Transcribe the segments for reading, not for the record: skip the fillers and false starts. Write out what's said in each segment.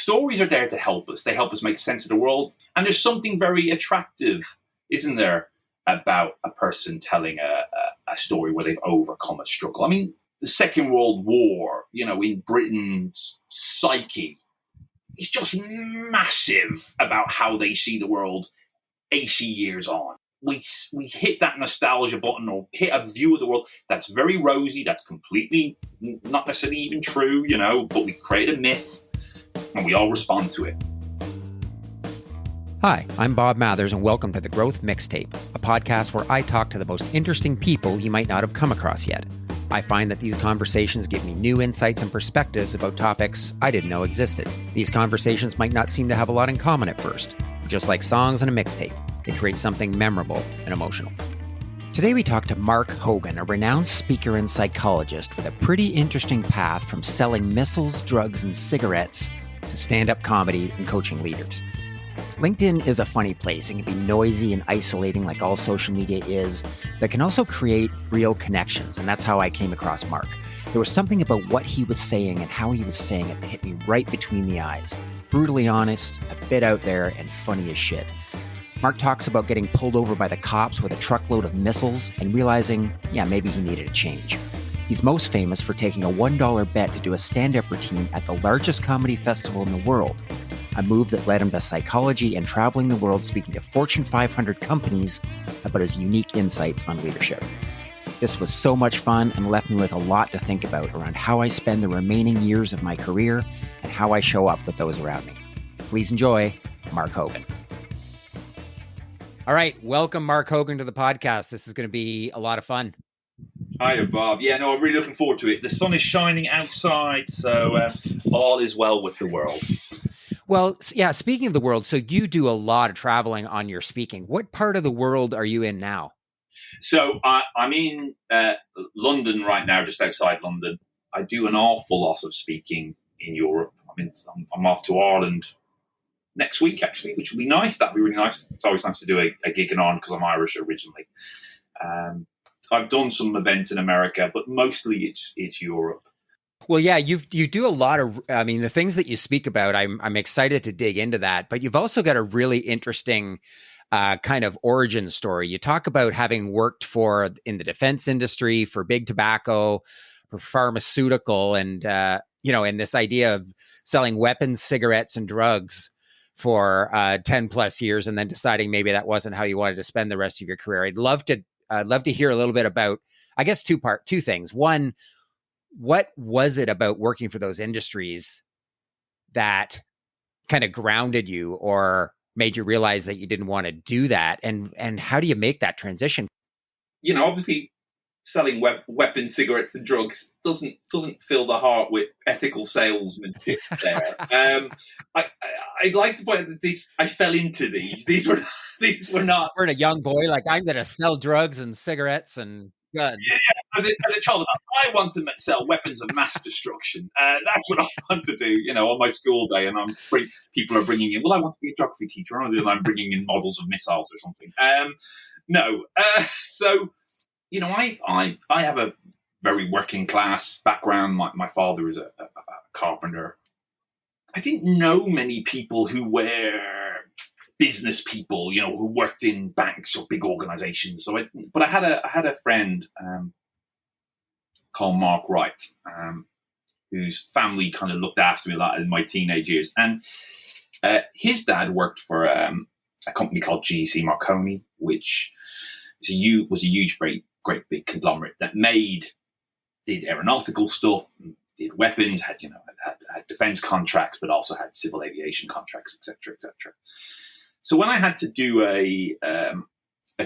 stories are there to help us. They help us make sense of the world. And there's something very attractive, isn't there, about a person telling a story where they've overcome a struggle. I mean, the Second World War, in Britain's psyche, is just massive about how they see the world 80 years on. We hit that nostalgia button or hit a view of the world that's very rosy, that's completely not necessarily even true, but we create a myth and we all respond to it. Hi, I'm Bob Mathers and welcome to The Growth Mixtape, a podcast where I talk to the most interesting people you might not have come across yet. I find that these conversations give me new insights and perspectives about topics I didn't know existed. These conversations might not seem to have a lot in common at first, but just like songs and a mixtape, they create something memorable and emotional. Today we talk to Marc Hogan, a renowned speaker and psychologist with a pretty interesting path from selling missiles, drugs, and cigarettes to stand-up comedy and coaching leaders. LinkedIn is a funny place. It can be noisy and isolating like all social media is, but can also create real connections, and that's how I came across Marc. There was something about what he was saying and how he was saying it that hit me right between the eyes. Brutally honest, a bit out there, and funny as shit. Marc talks about getting pulled over by the cops with a truckload of missiles and realizing, maybe he needed a change. He's most famous for taking a $1 bet to do a stand-up routine at the largest comedy festival in the world, a move that led him to psychology and traveling the world speaking to Fortune 500 companies about his unique insights on leadership. This was so much fun and left me with a lot to think about around how I spend the remaining years of my career and how I show up with those around me. Please enjoy Marc Hogan. All right, welcome Marc Hogan to the podcast. This is going to be a lot of fun. Hiya, Bob. Yeah, no, I'm really looking forward to it. The sun is shining outside, so all is well with the world. Well, yeah, speaking of the world, so you do a lot of traveling on your speaking. What part of the world are you in now? So I'm in London right now, just outside London. I do an awful lot of speaking in Europe. I'm off to Ireland next week, actually, which will be nice. That'd be really nice. It's always nice to do a gig in Ireland because I'm Irish originally. I've done some events in America, but mostly it's Europe. Well, yeah, you do a lot of, the things that you speak about, I'm excited to dig into that, but you've also got a really interesting kind of origin story. You talk about having worked in the defense industry, for big tobacco, for pharmaceutical, and, and this idea of selling weapons, cigarettes, and drugs for 10 plus years, and then deciding maybe that wasn't how you wanted to spend the rest of your career. I'd love to hear a little bit about, I guess, two things. One, what was it about working for those industries that kind of grounded you or made you realize that you didn't want to do that? And how do you make that transition? Obviously selling weapons, cigarettes and drugs doesn't fill the heart with ethical salesmanship there. I'd like to point out that I fell into these. These were not... For a young boy, like, I'm going to sell drugs and cigarettes and guns. Yeah, as a child, I want to sell weapons of mass destruction. That's what I want to do, on my school day. And people are bringing in, I want to be a geography teacher. And I'm bringing in models of missiles or something. So, I have a very working class background. My father is a carpenter. I didn't know many people who were business people, who worked in banks or big organizations. But I had a friend called Mark Wright, whose family kind of looked after me a lot in my teenage years. And his dad worked for a company called GC Marconi, which was a huge, great big conglomerate that did aeronautical stuff, did weapons, had defense contracts, but also had civil aviation contracts, etc., etc. So when I had to do a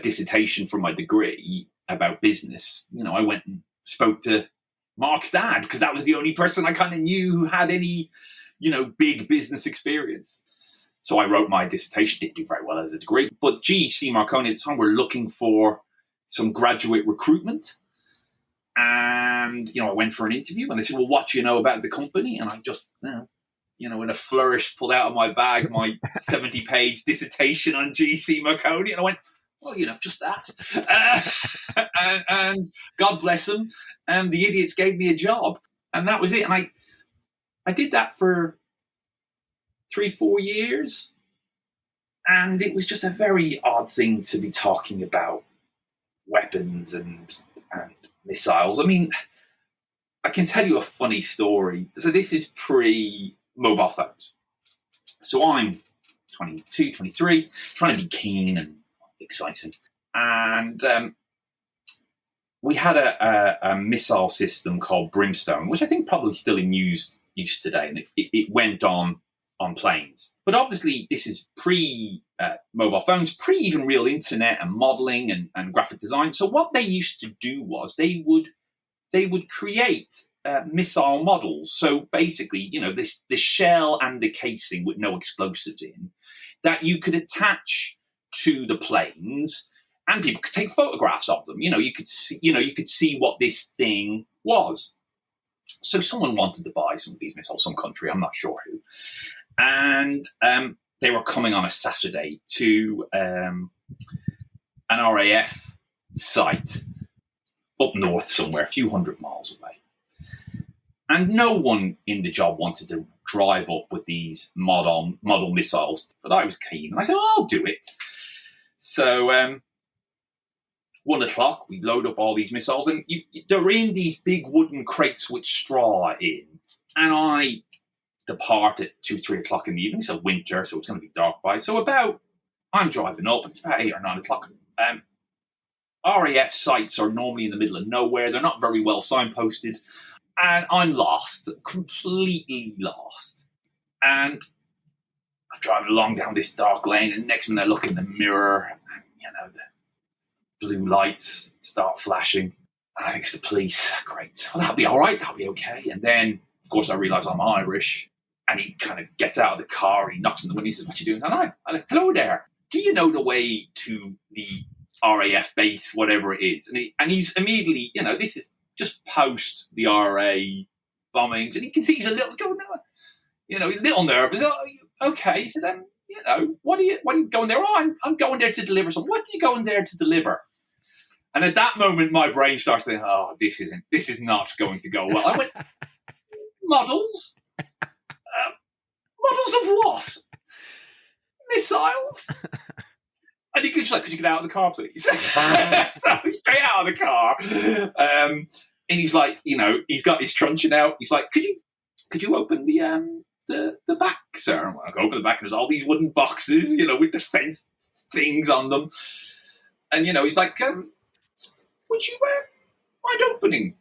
dissertation for my degree about business, I went and spoke to Mark's dad because that was the only person I kind of knew who had any, big business experience. So I wrote my dissertation, didn't do very well as a degree, but GC Marconi at the time were looking for some graduate recruitment. And, I went for an interview and they said, well, what do you know about the company? And I just, in a flourish, pulled out of my bag my 70-page dissertation on GC Marconi. And I went, well, just that. And God bless them. And the idiots gave me a job. And that was it. And I did that for 3-4 years. And it was just a very odd thing to be talking about weapons and missiles. I mean, I can tell you a funny story. So this is pre-mobile phones. So I'm 22, 23, trying to be keen and exciting. And we had a missile system called Brimstone, which I think probably still in use today. And it went on planes. But obviously this is pre-mobile phones, pre even real internet and modeling and graphic design. So what they used to do was they would create missile models. So basically, the shell and the casing with no explosives in that you could attach to the planes, and people could take photographs of them. You could see what this thing was. So someone wanted to buy some of these missiles, some country, I'm not sure who. And they were coming on a Saturday to an RAF site up north somewhere, a few hundred miles away. And no one in the job wanted to drive up with these model missiles, but I was keen. And I said, I'll do it. So 1:00, we load up all these missiles, and they're in these big wooden crates with straw in. And I depart at 2-3 o'clock in the evening. So winter, so it's going to be dark by. So I'm driving up, and it's about 8 or 9 o'clock. RAF sites are normally in the middle of nowhere. They're not very well signposted. And I'm lost, completely lost. And I'm driving along down this dark lane, and next minute I look in the mirror, and, the blue lights start flashing. And I think it's the police. Great. Well, that'll be all right. That'll be okay. And then, of course, I realise I'm Irish. And he kind of gets out of the car. He knocks on the window. He says, "What are you doing?" And I'm like, "Hello there. Do you know the way to the RAF base, whatever it is?" And he's immediately, this is just post the RA bombings. And you can see he's a little, he's a little nervous. "Oh, okay." He said, what are you going there? "Oh, I'm going there to deliver something." "What are you going there to deliver?" And at that moment, my brain starts saying, "Oh, this is not going to go well." I went, "Models? Models of what? Missiles?" And he could just "Could you get out of the car, please?" So he's straight out of the car. And he's like, he's got his truncheon out. He's like, could you open the back, sir?" And I go open the back, and there's all these wooden boxes, with defense things on them. And, he's like, "Would you mind opening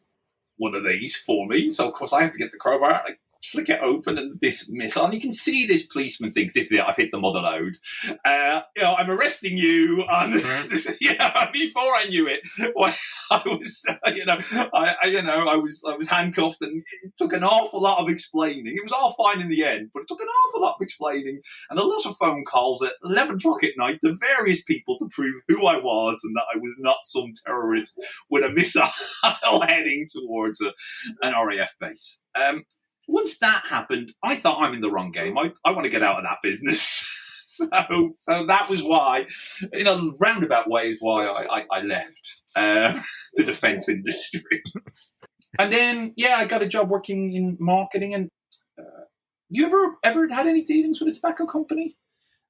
one of these for me?" So, of course, I have to get the crowbar, flick it open, and this missile. And you can see this policeman thinks, "This is it, I've hit the mother lode. I'm arresting you." On this, before I knew it, well, I was, I was handcuffed, and it took an awful lot of explaining. It was all fine in the end, but it took an awful lot of explaining and a lot of phone calls at 11 o'clock at night to various people to prove who I was and that I was not some terrorist with a missile heading towards an RAF base. Once that happened, I thought, I'm in the wrong game. I want to get out of that business. So that was why, in a roundabout way, is why I left the defence industry. And then, I got a job working in marketing. And you ever had any dealings with a tobacco company?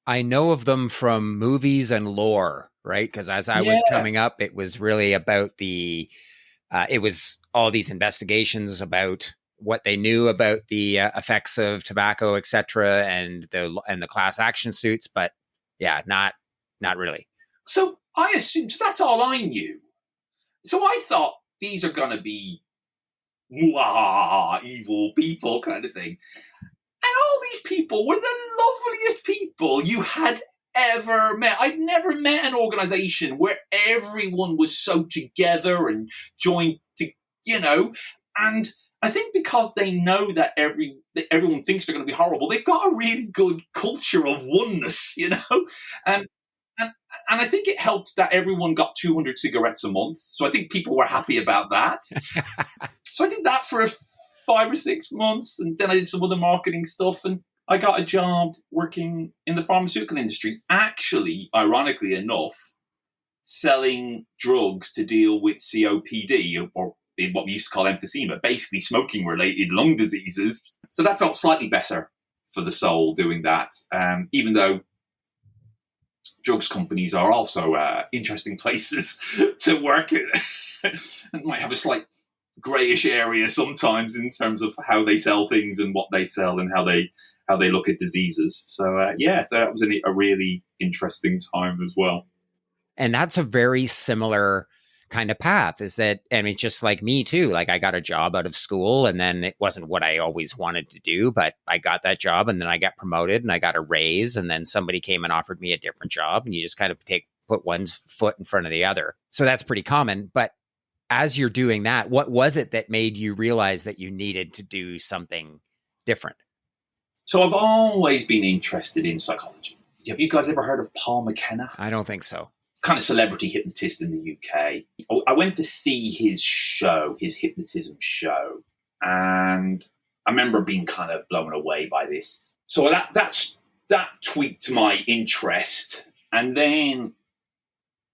I know of them from movies and lore, right? Because as I was coming up, it was really about it was all these investigations about what they knew about the effects of tobacco, etc., and the class action suits, but not really. So I assumed that's all I knew. So I thought these are going to be evil people kind of thing. And all these people were the loveliest people you had ever met. I'd never met an organization where everyone was so together and joined to, and I think because they know that everyone thinks they're going to be horrible, they've got a really good culture of oneness, And I think it helped that everyone got 200 cigarettes a month. So I think people were happy about that. So I did that for 5 or 6 months, and then I did some other marketing stuff, and I got a job working in the pharmaceutical industry. Actually, ironically enough, selling drugs to deal with COPD, or what we used to call emphysema, basically smoking-related lung diseases. So that felt slightly better for the soul doing that. Even though drugs companies are also interesting places to work in, and might have a slight greyish area sometimes in terms of how they sell things and what they sell and how they look at diseases. So so that was a really interesting time as well. And that's a very similar kind of path, is that, I mean, just like me too. Like, I got a job out of school, and then it wasn't what I always wanted to do, but I got that job, and then I got promoted and I got a raise, and then somebody came and offered me a different job, and you just kind of put one foot in front of the other. So that's pretty common. But as you're doing that, what was it that made you realize that you needed to do something different? So I've always been interested in psychology. Have you guys ever heard of Paul McKenna? I don't think so. Kind of celebrity hypnotist in the UK. I went to see his show, his hypnotism show, and I remember being kind of blown away by this. So that tweaked my interest, and then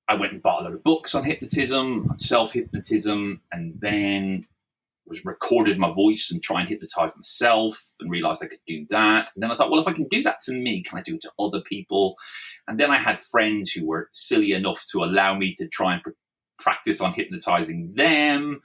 I went and bought a lot of books on hypnotism, on self-hypnotism, and then recorded my voice and try and hypnotize myself, and realized I could do that. And then I thought, well, if I can do that to me, can I do it to other people? And then I had friends who were silly enough to allow me to try and practice on hypnotizing them.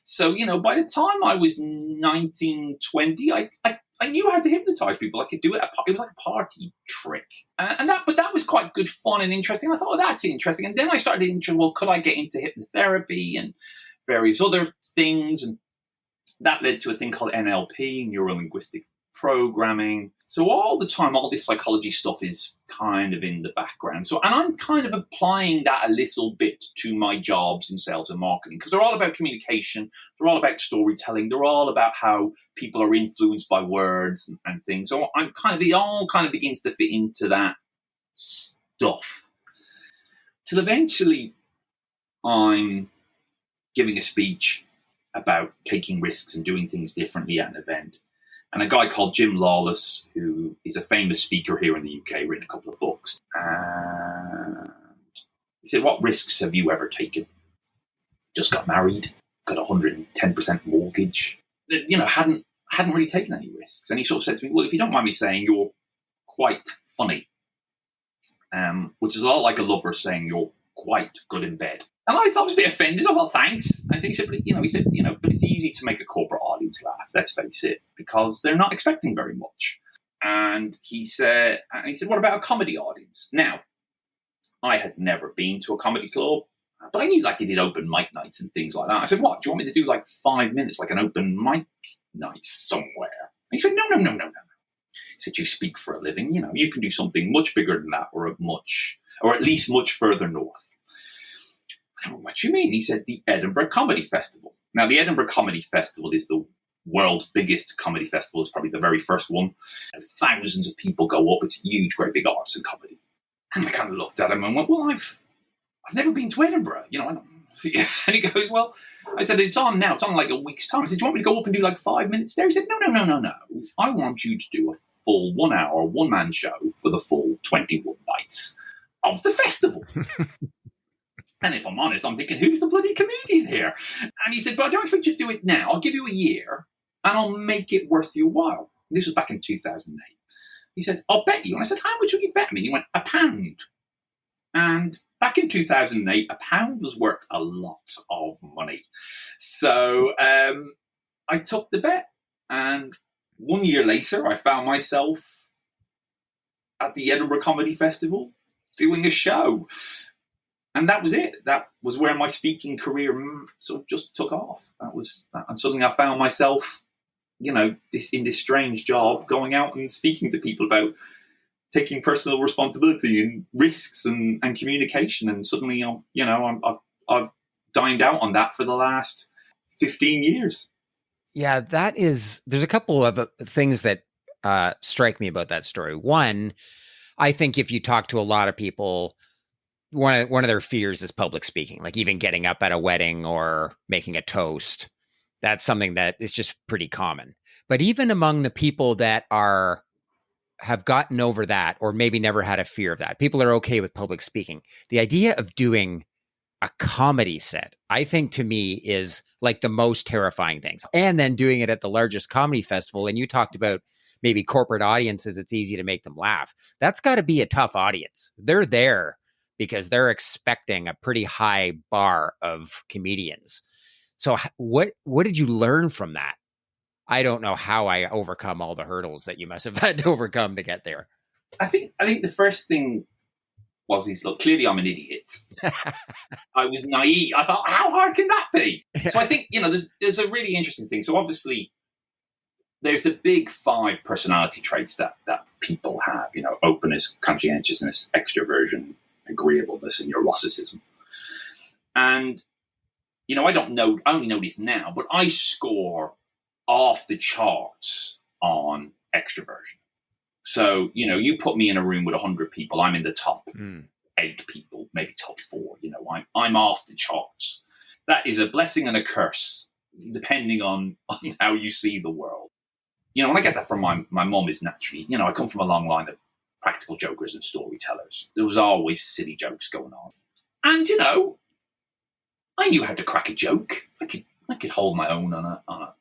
So, by the time I was 19, 20, I knew how to hypnotize people. I could do it. It was like a party trick. But that was quite good fun and interesting. I thought, that's interesting. And then I started interested, well, could I get into hypnotherapy and various other things? And that led to a thing called NLP, neuro-linguistic programming. So all the time, all this psychology stuff is kind of in the background. And I'm kind of applying that a little bit to my jobs in sales and marketing, because they're all about communication. They're all about storytelling. They're all about how people are influenced by words and things. So it all kind of begins to fit into that stuff. Till eventually I'm giving a speech about taking risks and doing things differently at an event. And a guy called Jim Lawless, who is a famous speaker here in the UK, written a couple of books. And he said, what risks have you ever taken? Just got married, got a 110% mortgage. Hadn't really taken any risks. And he sort of said to me, well, if you don't mind me saying, you're quite funny. Which is a lot like a lover saying you're quite good in bed. And I thought I was a bit offended. I thought, thanks. And he said, but it's easy to make a corporate audience laugh, let's face it, because they're not expecting very much. And he said, what about a comedy audience? Now, I had never been to a comedy club, but I knew they did open mic nights and things like that. I said, what, do you want me to do 5 minutes, like an open mic night somewhere? And he said, no. He said, you speak for a living, you can do something much bigger than that, or at least much further north. What do you mean? He said, the Edinburgh Comedy Festival. Now, the Edinburgh Comedy Festival is the world's biggest comedy festival. It's probably the very first one. And thousands of people go up. It's huge, great big arts and comedy. And I kind of looked at him and went, well, I've never been to Edinburgh. I don't. And he goes, well, I said, it's on now. It's on a week's time. I said, do you want me to go up and do 5 minutes there? He said, no. I want you to do a full 1 hour, one-man show for the full 21 nights of the festival. And if I'm honest, I'm thinking, who's the bloody comedian here? And he said, but I don't expect you to do it now. I'll give you a year and I'll make it worth your while. And this was back in 2008. He said, I'll bet you. And I said, how much will you bet me? And he went, £1. And back in 2008, £1 was worth a lot of money. So I took the bet. And 1 year later, I found myself at the Edinburgh Comedy Festival doing a show. And that was it. That was where my speaking career sort of just took off. And suddenly I found myself, in this strange job, going out and speaking to people about taking personal responsibility and risks and communication. And suddenly, I've dined out on that for the last 15 years. Yeah, there's a couple of things that strike me about that story. One, I think if you talk to a lot of people, one of their fears is public speaking, like even getting up at a wedding or making a toast. That's something that is just pretty common. But even among the people that have gotten over that, or maybe never had a fear of that, people are okay with public speaking. The idea of doing a comedy set, I think, to me, is like the most terrifying things. And then doing it at the largest comedy festival. And you talked about maybe corporate audiences, it's easy to make them laugh. That's got to be a tough audience. They're there because they're expecting a pretty high bar of comedians. So what did you learn from that? I don't know how I overcome all the hurdles that you must have had to overcome to get there. I think the first thing was, look, clearly I'm an idiot. I was naive. I thought, how hard can that be? So I think, there's a really interesting thing. So obviously there's the big 5 personality traits that people have, openness, conscientiousness, extroversion, agreeableness, and neuroticism. And, I only know this now, but I score off the charts on extroversion. So, you put me in a room with 100 people, I'm in the top 8 people, maybe top 4. I'm off the charts. That is a blessing and a curse, depending on how you see the world. And I get that from my mum is naturally, I come from a long line of practical jokers and storytellers. There was always silly jokes going on. And, I knew how to crack a joke. I could hold my own on a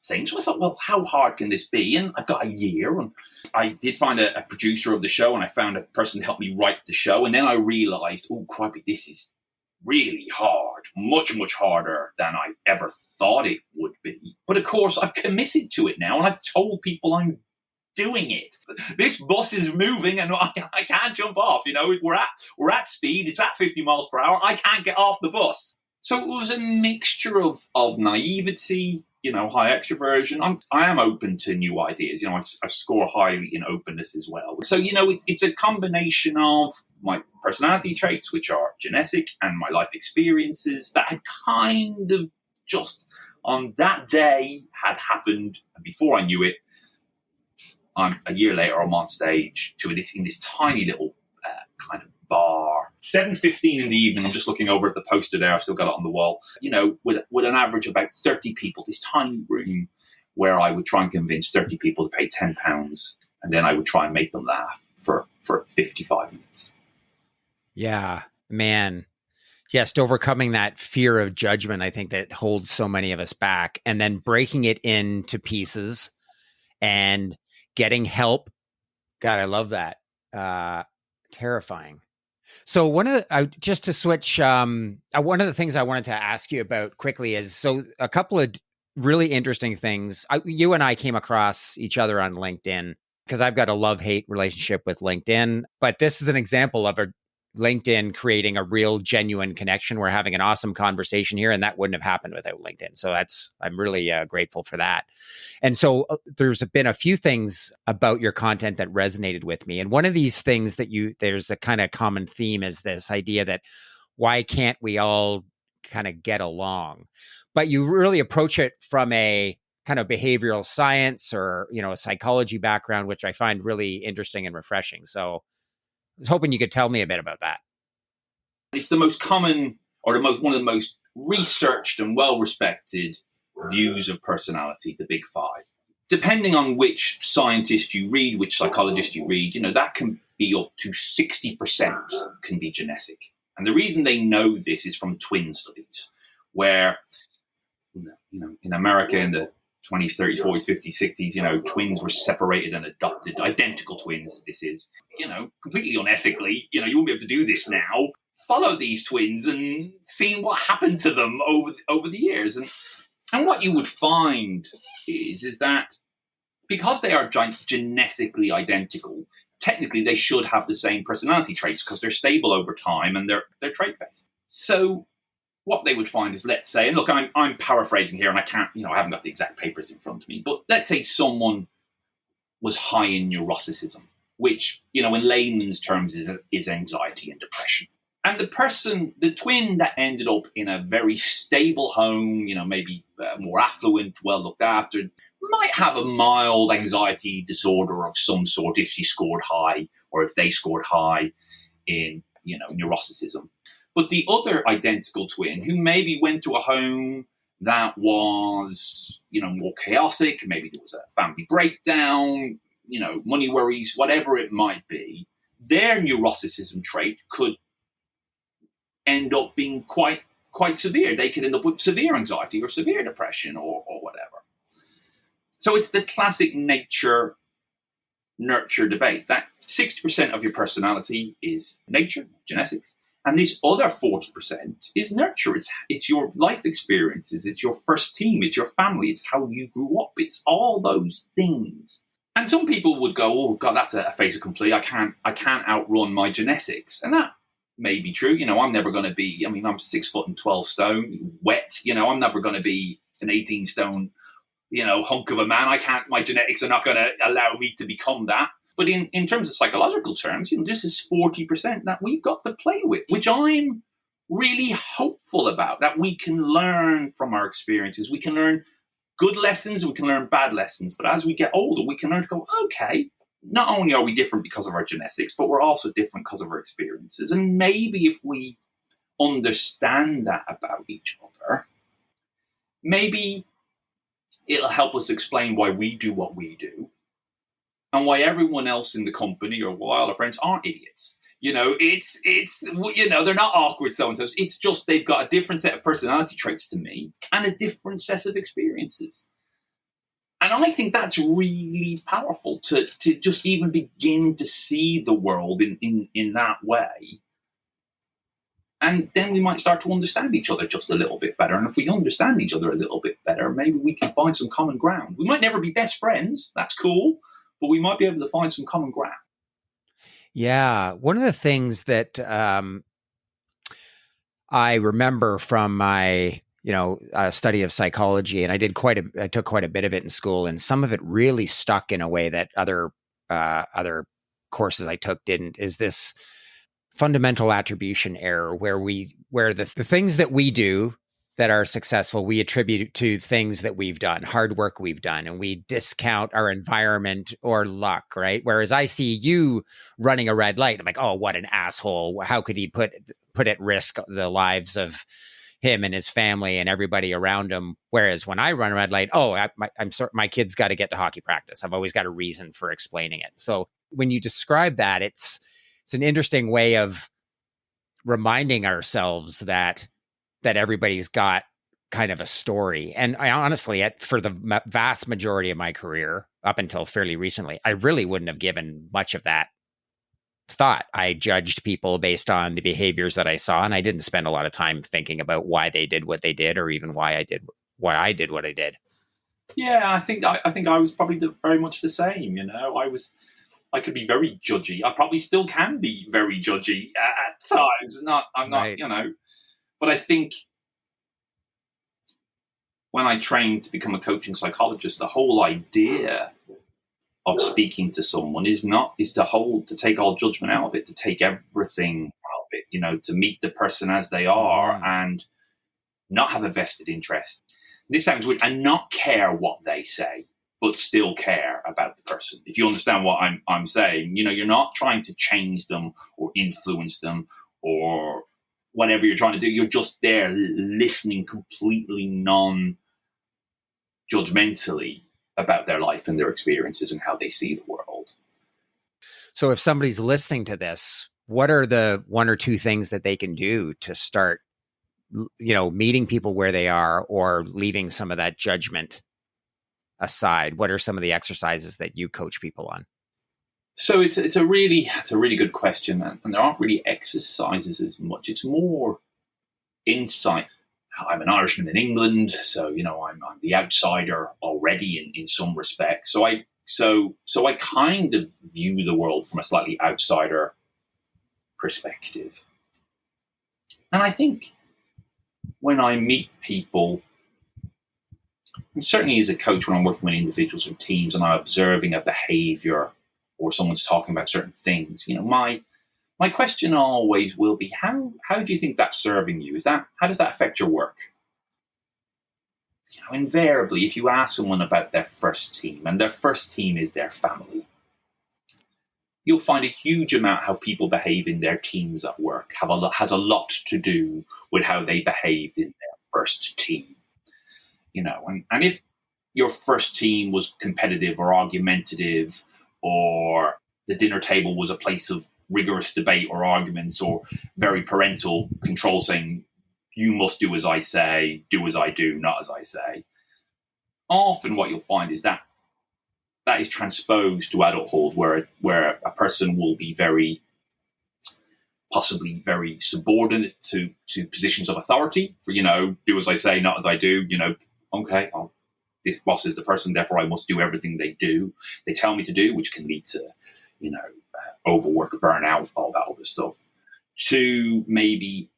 thing. So I thought, well, how hard can this be? And I've got a year, and I did find a producer of the show, and I found a person to help me write the show. And then I realized, oh, crikey, this is really hard, much, much harder than I ever thought it would be. But of course, I've committed to it now, and I've told people I'm doing it. This bus is moving, and I can't jump off. We're at speed. It's at 50 miles per hour. I can't get off the bus. So it was a mixture of naivety, high extroversion. I am open to new ideas. I score highly in openness as well. So, it's a combination of my personality traits, which are genetic, and my life experiences that had kind of just on that day had happened. And before I knew it, a year later, I'm on stage in this tiny little kind of bar. 7:15 in the evening, I'm just looking over at the poster there, I've still got it on the wall, with an average of about 30 people, this tiny room where I would try and convince 30 people to pay £10, and then I would try and make them laugh for 55 minutes. Yeah, man. Just overcoming that fear of judgment, I think that holds so many of us back, and then breaking it into pieces and getting help. God, I love that. Terrifying. So one of the things I wanted to ask you about quickly is, so a couple of really interesting things. You and I came across each other on LinkedIn because I've got a love-hate relationship with LinkedIn, but this is an example of a LinkedIn creating a real genuine connection. We're having an awesome conversation here, and that wouldn't have happened without LinkedIn. So I'm really grateful for that. And so there's been a few things about your content that resonated with me. And one of these things there's a kind of common theme is this idea that why can't we all kind of get along? But you really approach it from a kind of behavioral science or, a psychology background, which I find really interesting and refreshing. So I was hoping you could tell me a bit about that. It's the most common, or one of the most researched and well-respected views of personality, the big 5. Depending on which scientist you read, which psychologist you read, that can be up to 60% can be genetic. And the reason they know this is from twin studies, where, in America in the 20s, 30s, 40s, 50s, 60s, twins were separated and adopted, identical twins, this is, completely unethically, you won't be able to do this now. Follow these twins and seeing what happened to them over the years. And what you would find is that because they are genetically identical, technically they should have the same personality traits because they're stable over time and they're trait-based. So what they would find is, let's say, and look, I'm paraphrasing here and I can't, I haven't got the exact papers in front of me, but let's say someone was high in neuroticism, which, in layman's terms is anxiety and depression. And the twin that ended up in a very stable home, maybe more affluent, well looked after, might have a mild anxiety disorder of some sort if she scored high or if they scored high in, neuroticism. But the other identical twin who maybe went to a home that was, more chaotic, maybe there was a family breakdown, money worries, whatever it might be, their neuroticism trait could end up being quite severe. They could end up with severe anxiety or severe depression or whatever. So it's the classic nature nurture debate. That 60% of your personality is nature, genetics, and this other 40% is nurture. It's your life experiences, it's your first team, it's your family, it's how you grew up, it's all those things. And some people would go, "Oh God, that's a fait accompli. I can't outrun my genetics," and that may be true. I'm never going to be. I mean, I'm 6 foot and 12 stone, wet. I'm never going to be an 18 stone, hunk of a man. I can't. My genetics are not going to allow me to become that. But in terms of psychological terms, this is 40% that we've got to play with, which I'm really hopeful about. That we can learn from our experiences. We can learn good lessons, we can learn bad lessons. But as we get older, we can learn to go, okay, not only are we different because of our genetics, but we're also different because of our experiences. And maybe if we understand that about each other, maybe it'll help us explain why we do what we do and why everyone else in the company or why all our friends aren't idiots. They're not awkward so-and-sos. It's just they've got a different set of personality traits to me and a different set of experiences. And I think that's really powerful to just even begin to see the world in that way. And then we might start to understand each other just a little bit better. And if we understand each other a little bit better, maybe we can find some common ground. We might never be best friends. That's cool. But we might be able to find some common ground. Yeah. One of the things that I remember from my, study of psychology, and I took quite a bit of it in school, and some of it really stuck in a way that other courses I took didn't, is this fundamental attribution error where the things that we do that are successful, we attribute to things that we've done, hard work we've done, and we discount our environment or luck, right? Whereas I see you running a red light, I'm like, oh, what an asshole. How could he put at risk the lives of him and his family and everybody around him? Whereas when I run a red light, I'm sorry, my kid's got to get to hockey practice. I've always got a reason for explaining it. So when you describe that, it's an interesting way of reminding ourselves that everybody's got kind of a story. And I honestly, for the vast majority of my career, up until fairly recently, I really wouldn't have given much of that thought. I judged people based on the behaviors that I saw, and I didn't spend a lot of time thinking about why they did what they did, or even why I did what I did. Yeah, I think I was probably very much the same. I could be very judgy. I probably still can be very judgy at times. I'm not, Right. But I think when I trained to become a coaching psychologist, the whole idea of speaking to someone is to take all judgment out of it, to take everything out of it, to meet the person as they are and not have a vested interest. This sounds weird, and not care what they say, but still care about the person. If you understand what I'm saying, you're not trying to change them or influence them or whatever you're trying to do. You're just there listening completely non-judgmentally about their life and their experiences and how they see the world. So if somebody's listening to this, what are the one or two things that they can do to start, meeting people where they are or leaving some of that judgment aside? What are some of the exercises that you coach people on? So it's a really good question, and there aren't really exercises as much. It's more insight. I'm an Irishman in England, so I'm the outsider already in some respects. So I kind of view the world from a slightly outsider perspective, and I think when I meet people, and certainly as a coach when I'm working with individuals or teams, and I'm observing a behavior or someone's talking about certain things, my question always will be, how do you think that's serving you? How does that affect your work? Invariably, if you ask someone about their first team, and their first team is their family, you'll find a huge amount how people behave in their teams at work has a lot to do with how they behaved in their first team. And if your first team was competitive or argumentative, or the dinner table was a place of rigorous debate or arguments, or very parental control, saying, you must do as I say, do as I do, not as I say. Often what you'll find is that that is transposed to adulthood, where a person will be possibly very subordinate to positions of authority, for, do as I say, not as I do, okay, this boss is the person, therefore I must do everything they tell me to do, which can lead to, overwork, burnout, all that other stuff. To maybe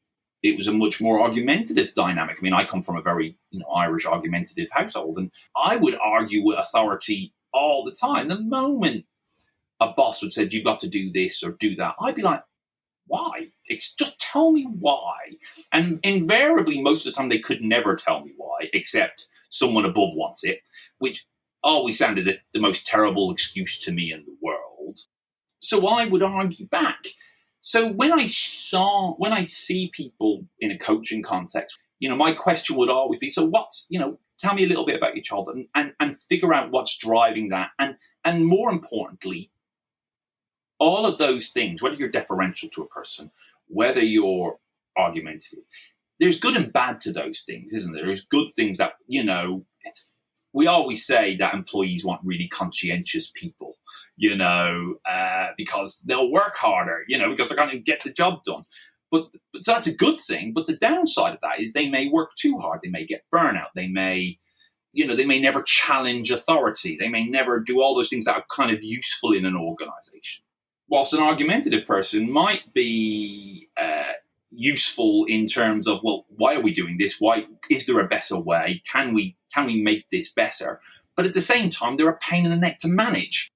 it was a much more argumentative dynamic. I mean, I come from a very, Irish argumentative household, and I would argue with authority all the time. The moment a boss would say, you've got to do this or do that, I'd be like, why? Just tell me why. And invariably, most of the time, they could never tell me why, except someone above wants it, which always sounded the most terrible excuse to me in the world. So I would argue back. So when I see people in a coaching context, my question would always be, so tell me a little bit about your child and figure out what's driving that. And more importantly, all of those things, whether you're deferential to a person, whether you're argumentative, there's good and bad to those things, isn't there? There's good things that, we always say that employees want really conscientious people, because they'll work harder, because they're going to get the job done. So that's a good thing. But the downside of that is they may work too hard. They may get burnout. They may never challenge authority. They may never do all those things that are kind of useful in an organization. Whilst an argumentative person might be useful in terms of, well, why are we doing this? Why is there a better way? Can we make this better? But at the same time, they're a pain in the neck to manage.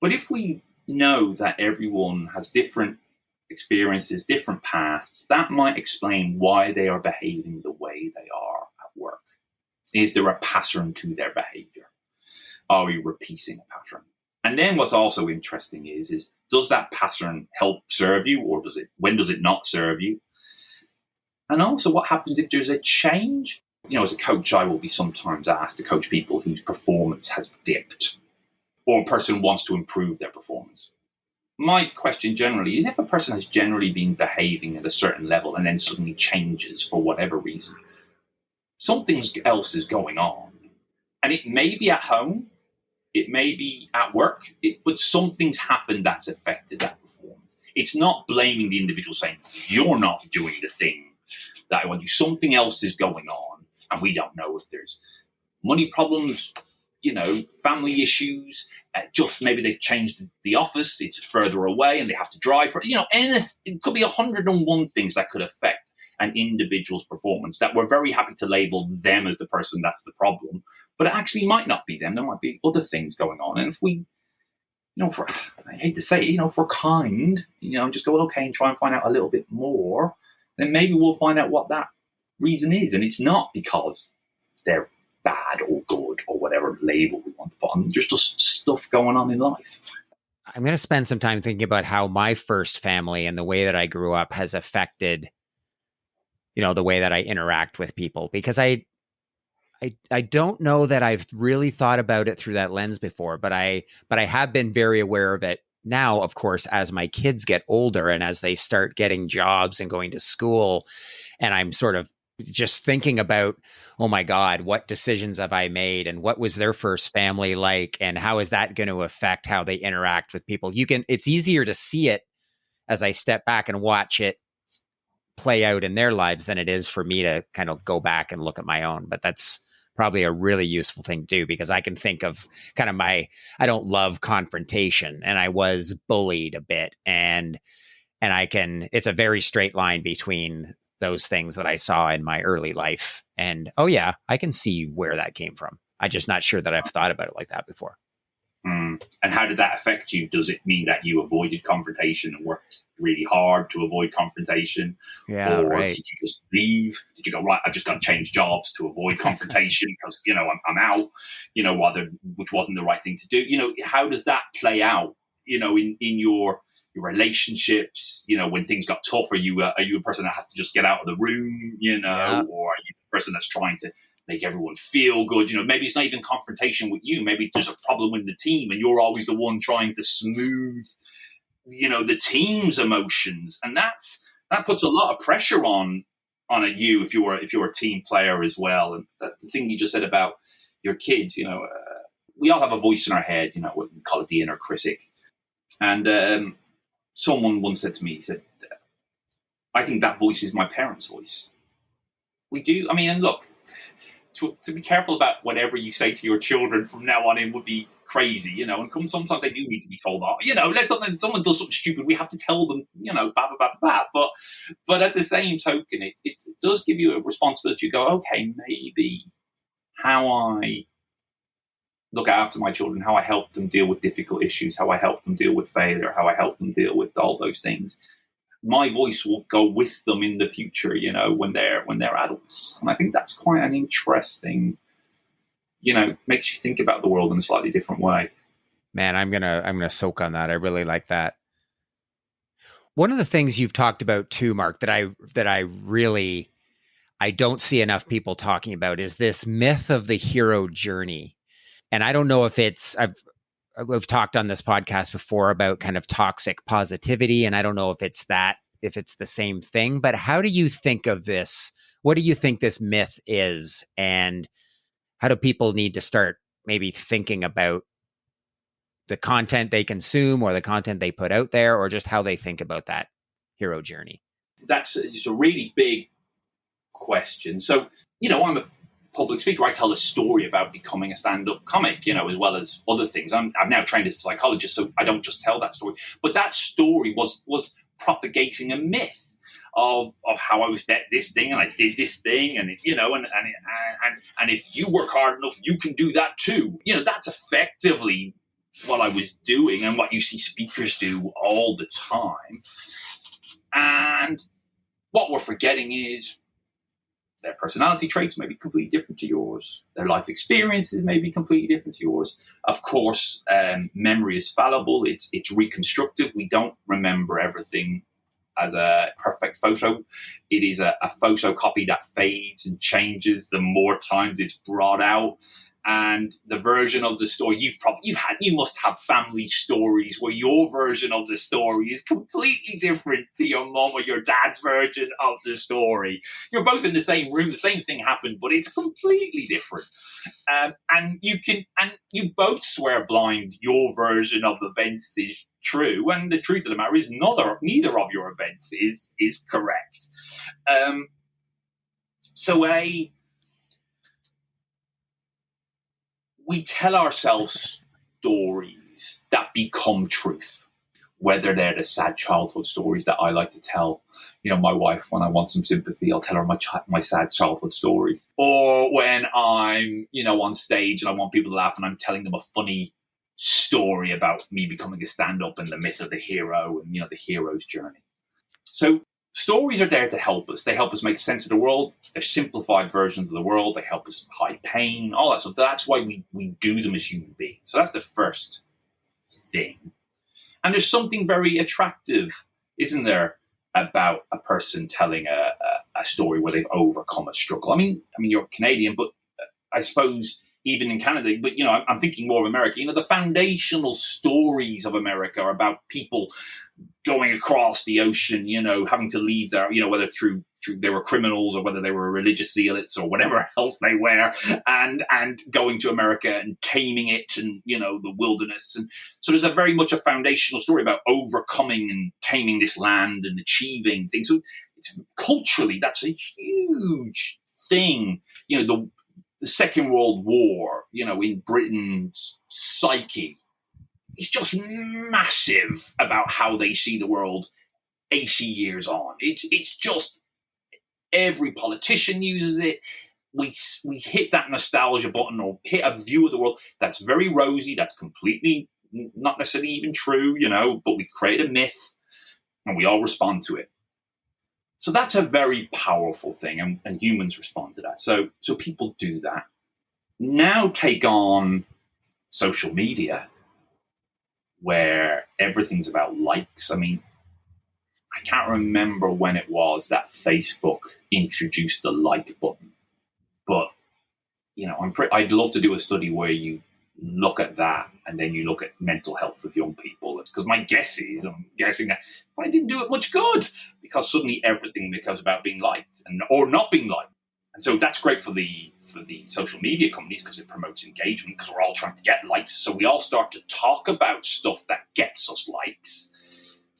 But if we know that everyone has different experiences, different paths, that might explain why they are behaving the way they are at work. Is there a pattern to their behavior? Are we repeating a pattern? And then what's also interesting is does that pattern help serve you, or when does it not serve you? And also, what happens if there's a change? As a coach, I will be sometimes asked to coach people whose performance has dipped, or a person wants to improve their performance. My question generally is, if a person has generally been behaving at a certain level and then suddenly changes for whatever reason, something else is going on. And it may be at home, it may be at work, but something's happened that's affected that performance. It's not blaming the individual saying, you're not doing the thing that I want you. Something else is going on, and we don't know if there's money problems, family issues, just maybe they've changed the office, it's further away and they have to drive for it. It could be 101 things that could affect an individual's performance that we're very happy to label them as the person that's the problem. But it actually might not be them. There might be other things going on. And if we, I hate to say it, if we're kind, just go, well, okay, and try and find out a little bit more, then maybe we'll find out what that reason is. And it's not because they're bad or good or whatever label we want to put on. There's just stuff going on in life. I'm going to spend some time thinking about how my first family and the way that I grew up has affected, the way that I interact with people, because I don't know that I've really thought about it through that lens before, but I have been very aware of it now, of course, as my kids get older and as they start getting jobs and going to school. And I'm sort of just thinking about, oh my God, what decisions have I made, and what was their first family like, and how is that going to affect how they interact with people? It's easier to see it as I step back and watch it play out in their lives than it is for me to kind of go back and look at my own. But that's probably a really useful thing to do, because I can think of kind of I don't love confrontation, and I was bullied a bit, and it's a very straight line between those things that I saw in my early life. And, oh yeah, I can see where that came from. I'm just not sure that I've thought about it like that before. And how did that affect you? Does it mean that you avoided confrontation and worked really hard to avoid confrontation? Yeah, or right. did you just leave? Did you go, right, I've just got to change jobs to avoid confrontation because, I'm out, which wasn't the right thing to do? How does that play out, in your relationships? When things got tough, are you a person that has to just get out of the room, Yeah. or are you a person that's trying to make everyone feel good? Maybe it's not even confrontation with you. Maybe there's a problem with the team and you're always the one trying to smooth, the team's emotions. And that puts a lot of pressure on you if you're a team player as well. And the thing you just said about your kids, we all have a voice in our head, you know, what we call it the inner critic. And someone once said to me, he said, I think that voice is my parents' voice. We do. I mean, and look, to be careful about whatever you say to your children from now on in would be crazy, you know, and sometimes they do need to be told off. You know, someone does something stupid, we have to tell them, you know, blah, blah, blah, blah. But at the same token, it does give you a responsibility to go, okay, maybe how I look after my children, how I help them deal with difficult issues, how I help them deal with failure, how I help them deal with all those things. My voice will go with them in the future, you know, when they're adults. And I think that's quite an interesting, you know, makes you think about the world in a slightly different way. Man, I'm gonna soak on that. I really like that. One of the things you've talked about too, Mark, that I really don't see enough people talking about is this myth of the hero journey. And I don't know if we've talked on this podcast before about kind of toxic positivity, and I don't know if it's the same thing, but how do you think of this? What do you think this myth is? And how do people need to start maybe thinking about the content they consume or the content they put out there, or just how they think about that hero journey? That's just a really big question. So, you know, I'm a public speaker. I tell a story about becoming a stand-up comic, you know, as well as other things. I've now trained as a psychologist, so I don't just tell that story. But that story was propagating a myth of how I was bet this thing and I did this thing, and you know, and if you work hard enough, you can do that too. You know, that's effectively what I was doing and what you see speakers do all the time. And what we're forgetting is their personality traits may be completely different to yours. Their life experiences may be completely different to yours. Of course, memory is fallible. It's reconstructive. We don't remember everything as a perfect photo. It is a photocopy that fades and changes the more times it's brought out. And the version of the story you must have family stories where your version of the story is completely different to your mom or your dad's version of the story. You're both in the same room, the same thing happened, but it's completely different. And you both swear blind your version of events is true, and the truth of the matter is neither of your events is correct. We tell ourselves stories that become truth, whether they're the sad childhood stories that I like to tell. You know, my wife, when I want some sympathy, I'll tell her my sad childhood stories. Or when I'm, you know, on stage and I want people to laugh and I'm telling them a funny story about me becoming a stand-up and the myth of the hero and, you know, the hero's journey. So stories are there to help us. They help us make sense of the world. They're simplified versions of the world. They help us hide pain, all that stuff. That's why we do them as human beings. So that's the first thing. And there's something very attractive, isn't there, about a person telling a story where they've overcome a struggle. I mean, you're Canadian, but I suppose even in Canada, but, you know, I'm thinking more of America. You know, the foundational stories of America are about people going across the ocean, you know, having to leave there, you know, whether through they were criminals or whether they were religious zealots or whatever else they were, and going to America and taming it and, you know, the wilderness. And so there's a very much a foundational story about overcoming and taming this land and achieving things. So culturally, that's a huge thing. You know, the Second World War, you know, in Britain's psyche, it's just massive about how they see the world 80 years on. It's just every politician uses it. We hit that nostalgia button or hit a view of the world that's very rosy, that's completely not necessarily even true, you know, but we create a myth and we all respond to it. So that's a very powerful thing, and humans respond to that. So people do that. Now take on social media, where everything's about likes. I mean, I can't remember when it was that Facebook introduced the like button, but, you know, I'd love to do a study where you look at that and then you look at mental health of young people. It's because I'm guessing that I didn't do it much good, because suddenly everything becomes about being liked or not being liked. And so that's great for the social media companies because it promotes engagement because we're all trying to get likes. So we all start to talk about stuff that gets us likes.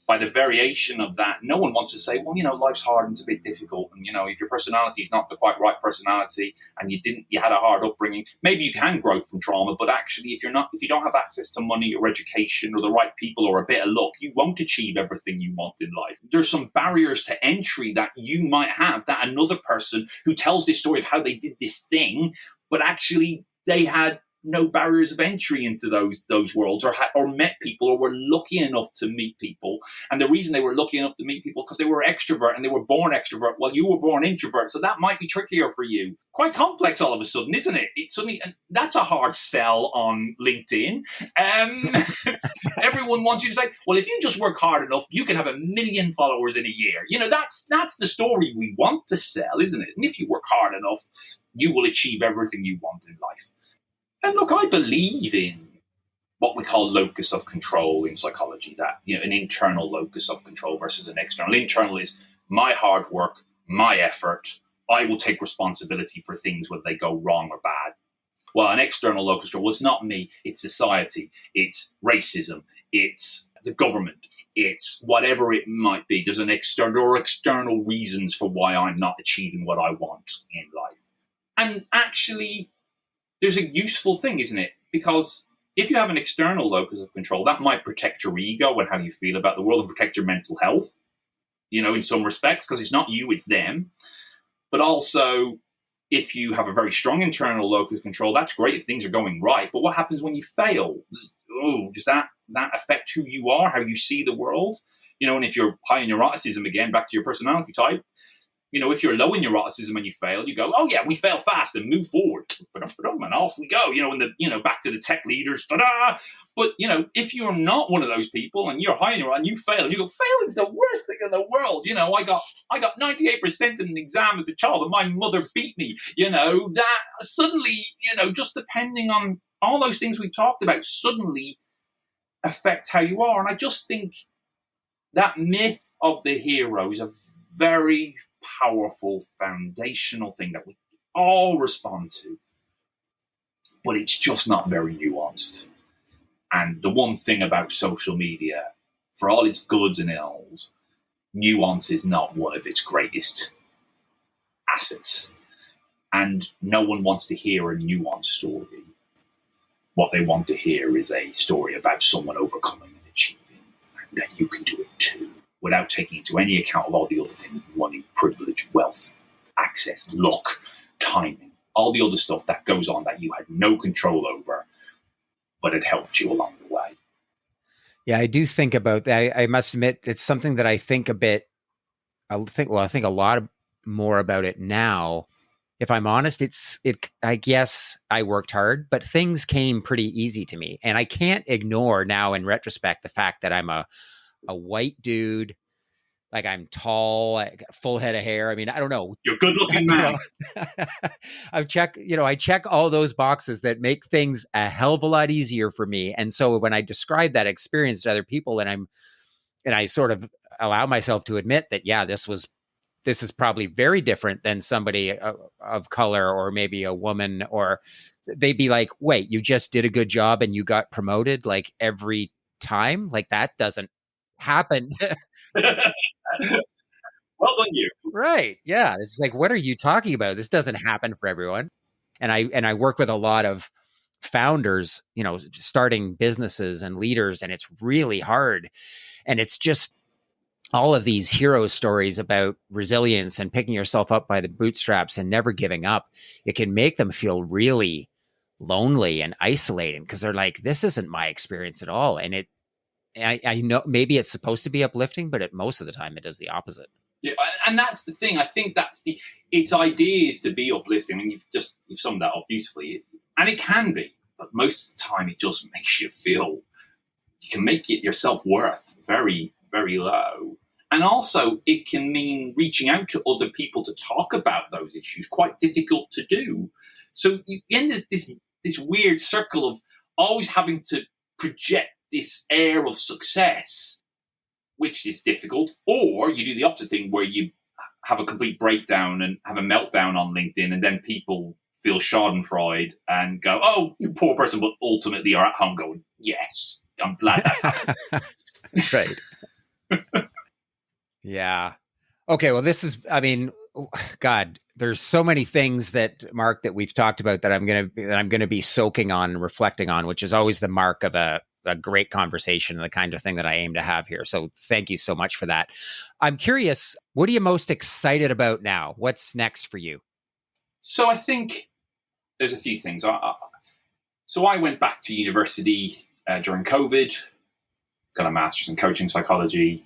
By the variation of that, no one wants to say, well, life's hard and it's a bit difficult. And, if your personality is not the quite right personality and you had a hard upbringing, maybe you can grow from trauma. But actually, if you don't have access to money or education or the right people or a bit of luck, you won't achieve everything you want in life. There's some barriers to entry that you might have that another person who tells this story of how they did this thing, but actually they had no barriers of entry into those worlds or met people or were lucky enough to meet people. And the reason they were lucky enough to meet people because they were extrovert and they were born extrovert while you were born introvert. So that might be trickier for you. Quite complex all of a sudden, isn't it? And that's a hard sell on LinkedIn. Everyone wants you to say, well, if you just work hard enough, you can have 1 million followers in a year. That's the story we want to sell, isn't it? And if you work hard enough, you will achieve everything you want in life. And look, I believe in what we call locus of control in psychology, that an internal locus of control versus an external. Internal is my hard work, my effort. I will take responsibility for things whether they go wrong or bad. Well, an external locus of control, it's not me, it's society, it's racism, it's the government, it's whatever it might be. There's an external reasons for why I'm not achieving what I want in life. And actually, there's a useful thing, isn't it? Because if you have an external locus of control, that might protect your ego and how you feel about the world and protect your mental health, in some respects, because it's not you, it's them. But also, if you have a very strong internal locus of control, that's great if things are going right. But what happens when you fail? Does that affect who you are, how you see the world? And if you're high in neuroticism, again, back to your personality type, if you're low in neuroticism and you fail, you go, oh yeah, we fail fast and move forward. And off we go, back to the tech leaders, ta-da! But, if you're not one of those people and you're high in neuroticism and you fail, you go, failing's the worst thing in the world. I got 98% in an exam as a child and my mother beat me. That suddenly, just depending on all those things we talked about, suddenly affect how you are. And I just think that myth of the hero is a very powerful, foundational thing that we all respond to, but it's just not very nuanced. And the one thing about social media, for all its goods and ills, nuance is not one of its greatest assets. And no one wants to hear a nuanced story. What they want to hear is a story about someone overcoming and achieving, and that you can do it too, without taking into any account of all the other things: money, privilege, wealth, access, luck, timing, all the other stuff that goes on that you had no control over, but it helped you along the way. Yeah, I do think about that. I must admit, it's something that I think a bit. I think a lot more about it now. If I'm honest, I guess I worked hard, but things came pretty easy to me, and I can't ignore now in retrospect the fact that I'm a white dude. Like, I'm tall, I got a full head of hair. I mean, I don't know. You're a good looking man. I check all those boxes that make things a hell of a lot easier for me. And so when I describe that experience to other people, and I sort of allow myself to admit that, yeah, this is probably very different than somebody of color or maybe a woman, or they'd be like, wait, you just did a good job and you got promoted like every time? Like, that doesn't happen. Well done, you. Right. Yeah. It's like, what are you talking about? This doesn't happen for everyone. And I work with a lot of founders, starting businesses and leaders, and it's really hard. And it's just all of these hero stories about resilience and picking yourself up by the bootstraps and never giving up. It can make them feel really lonely and isolating because they're like, this isn't my experience at all. And I know maybe it's supposed to be uplifting, but most of the time it does the opposite. Yeah, and that's the thing. I think its idea is to be uplifting. I mean, you've summed that up beautifully, and it can be, but most of the time it just makes you feel, you can make your self-worth very, very low. And also it can mean reaching out to other people to talk about those issues, quite difficult to do. So you end up this weird circle of always having to project this air of success, which is difficult, or you do the opposite thing where you have a complete breakdown and have a meltdown on LinkedIn, and then people feel schadenfreude and go, "Oh, you poor person," but ultimately are at home going, "Yes, I'm glad that's happened." Right. Yeah. Okay. Well, this is, I mean, God, there's so many things that, Mark, that we've talked about that I'm gonna be soaking on and reflecting on, which is always the mark of a great conversation and the kind of thing that I aim to have here. So thank you so much for that. I'm curious, what are you most excited about now? What's next for you? So I think there's a few things. So I went back to university during COVID, got a master's in coaching psychology,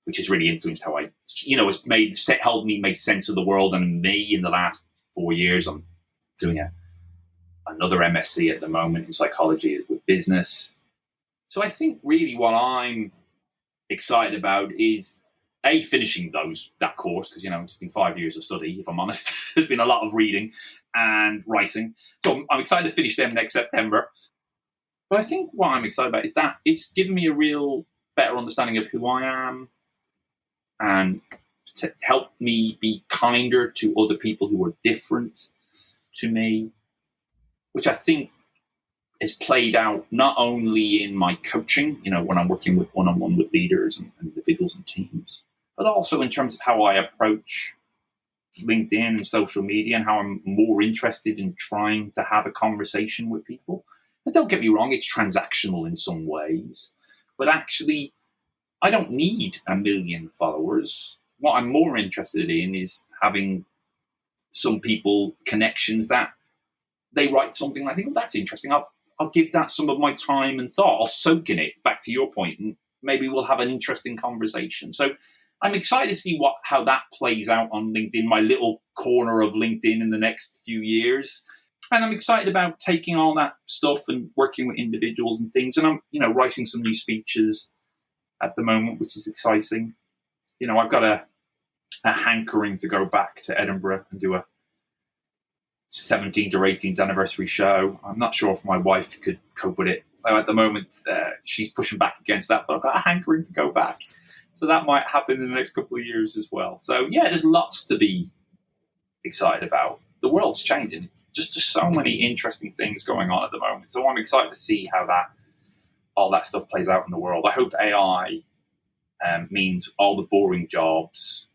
which has really influenced how it's helped me make sense of the world and me in the last 4 years. I'm doing another MSc at the moment in psychology with business. So I think really what I'm excited about is finishing that course, because it's been 5 years of study, if I'm honest. There's been a lot of reading and writing. So I'm excited to finish them next September. But I think what I'm excited about is that it's given me a real better understanding of who I am, and to help me be kinder to other people who are different to me, which I think is played out not only in my coaching, when I'm working with one-on-one with leaders and individuals and teams, but also in terms of how I approach LinkedIn and social media, and how I'm more interested in trying to have a conversation with people. And don't get me wrong, it's transactional in some ways, but actually I don't need 1 million followers. What I'm more interested in is having some people connections that they write something and I think, "Oh, that's interesting. I'll give that some of my time and thought. I'll soak in it," back to your point, and maybe we'll have an interesting conversation. So I'm excited to see how that plays out on LinkedIn, my little corner of LinkedIn in the next few years. And I'm excited about taking all that stuff and working with individuals and things. And I'm, writing some new speeches at the moment, which is exciting. I've got a hankering to go back to Edinburgh and do a 17th or 18th anniversary show. I'm not sure if my wife could cope with it. So at the moment, she's pushing back against that, but I've got a hankering to go back. So that might happen in the next couple of years as well. So yeah, there's lots to be excited about. The world's changing. Just so many interesting things going on at the moment. So I'm excited to see how all that stuff plays out in the world. I hope AI means all the boring jobs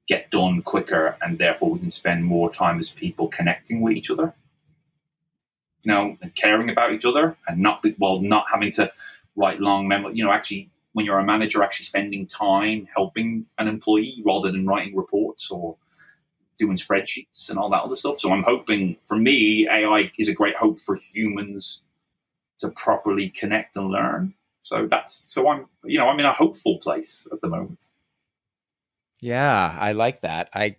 get done quicker, and therefore we can spend more time as people connecting with each other, and caring about each other, and not having to write long memos. Actually, when you're a manager, actually spending time helping an employee rather than writing reports or doing spreadsheets and all that other stuff. So I'm hoping, for me, AI is a great hope for humans to properly connect and learn. So I'm in a hopeful place at the moment. Yeah, I like that. I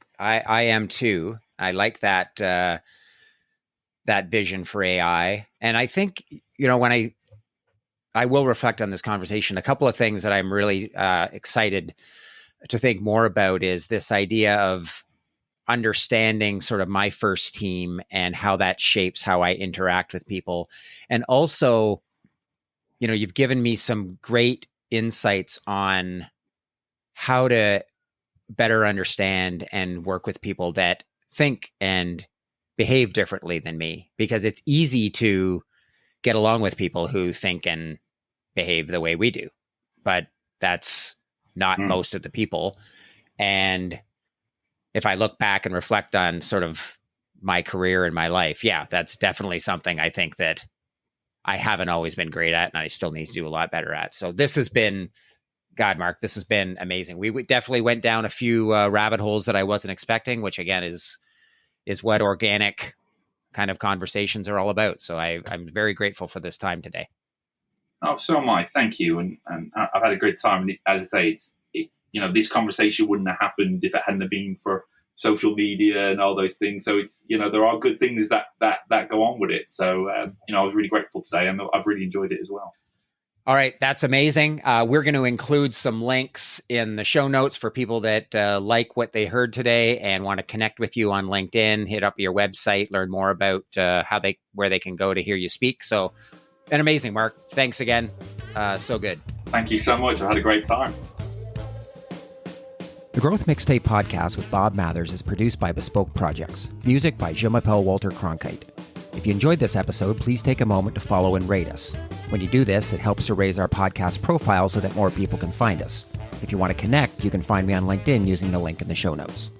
am too. I like that that vision for AI. And I think, when I will reflect on this conversation, a couple of things that I'm really excited to think more about is this idea of understanding sort of my first team and how that shapes how I interact with people. And also, you've given me some great insights on how to better understand and work with people that think and behave differently than me, because it's easy to get along with people who think and behave the way we do, but that's not most of the people. And if I look back and reflect on sort of my career and my life, yeah, that's definitely something I think that I haven't always been great at, and I still need to do a lot better at. So this has been, God, Mark, this has been amazing. We definitely went down a few rabbit holes that I wasn't expecting, which again is what organic kind of conversations are all about. So I'm very grateful for this time today. Oh, so am I. Thank you. And I've had a great time. And as I say, this conversation wouldn't have happened if it hadn't been for social media and all those things. So it's, there are good things that go on with it. So, I was really grateful today, and I've really enjoyed it as well. All right. That's amazing. We're going to include some links in the show notes for people that like what they heard today and want to connect with you on LinkedIn, hit up your website, learn more about where they can go to hear you speak. So, and amazing, Mark. Thanks again. So good. Thank you so much. I had a great time. The Growth Mixtape podcast with Bob Mathers is produced by Bespoke Projects. Music by Je-m'appelle Walter Cronkite. If you enjoyed this episode, please take a moment to follow and rate us. When you do this, it helps to raise our podcast profile so that more people can find us. If you want to connect, you can find me on LinkedIn using the link in the show notes.